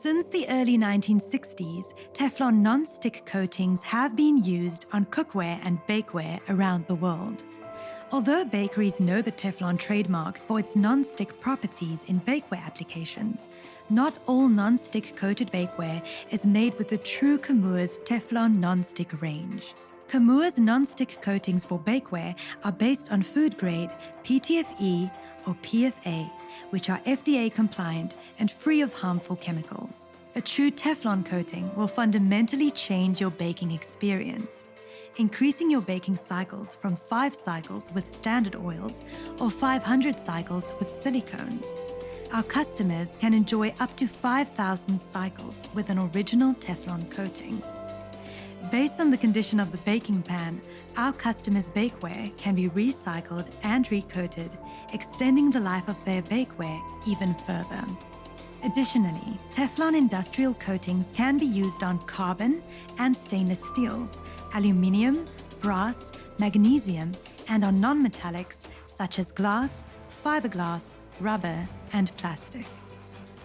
Since the early 1960s, Teflon non-stick coatings have been used on cookware and bakeware around the world. Although bakeries know the Teflon trademark for its non-stick properties in bakeware applications, not all non-stick coated bakeware is made with the true Chemours Teflon non-stick range. Chemours non-stick coatings for bakeware are based on food-grade PTFE or PFA, which are FDA compliant and free of harmful chemicals. A true Teflon coating will fundamentally change your baking experience, increasing your baking cycles from 5 cycles with standard oils or 500 cycles with silicones. Our customers can enjoy up to 5,000 cycles with an original Teflon coating. Based on the condition of the baking pan, our customers' bakeware can be recycled and recoated, extending the life of their bakeware even further. Additionally, Teflon industrial coatings can be used on carbon and stainless steels, aluminium, brass, magnesium, and on non-metallics such as glass, fiberglass, rubber, and plastic.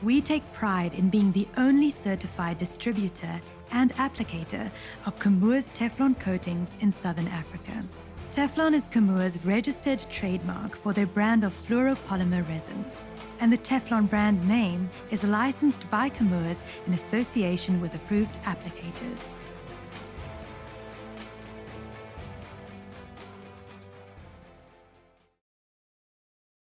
We take pride in being the only certified distributor and applicator of Chemours Teflon coatings in Southern Africa. Teflon is Chemours' registered trademark for their brand of fluoropolymer resins, and the Teflon brand name is licensed by Chemours in association with approved applicators.